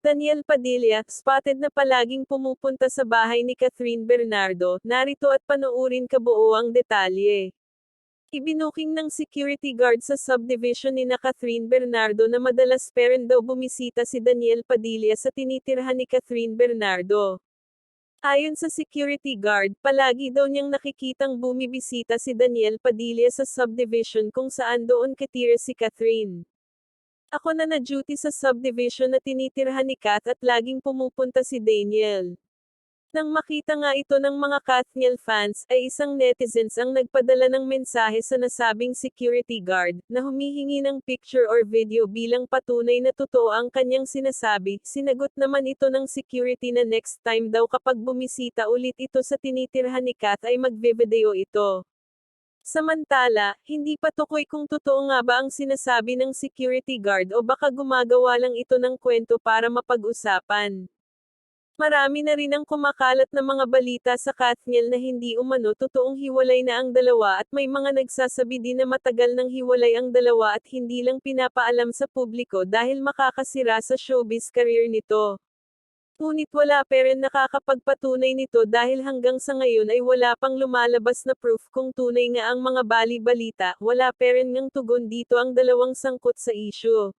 Daniel Padilla, spotted na palaging pumupunta sa bahay ni Catherine Bernardo, narito at panoorin kabuo ang detalye. Ibinuking ng security guard sa subdivision ni Catherine Bernardo na madalas parent daw bumisita si Daniel Padilla sa tinitirhan ni Catherine Bernardo. Ayon sa security guard, palagi daw niyang nakikitang bumibisita si Daniel Padilla sa subdivision kung saan doon katira si Catherine. Ako na na-duty sa subdivision na tinitirhan ni Kath at laging pumupunta si Daniel. Nang makita nga ito ng mga Kathniel fans, ay isang netizens ang nagpadala ng mensahe sa nasabing security guard, na humihingi ng picture or video bilang patunay na totoo ang kanyang sinasabi. Sinagot naman ito ng security na next time daw kapag bumisita ulit ito sa tinitirhan ni Kath ay magve-video ito. Samantala, hindi pa tukoy kung totoo nga ba ang sinasabi ng security guard o baka gumagawa lang ito ng kwento para mapag-usapan. Marami na rin ang kumakalat na mga balita sa Kathniel na hindi umano totoong hiwalay na ang dalawa at may mga nagsasabi din na matagal nang hiwalay ang dalawa at hindi lang pinapaalam sa publiko dahil makakasira sa showbiz career nito. Ngunit wala pa rin nakakapagpatunay nito dahil hanggang sa ngayon ay wala pang lumalabas na proof kung tunay nga ang mga bali-balita, wala pa rin ngang tugon dito ang dalawang sangkot sa issue.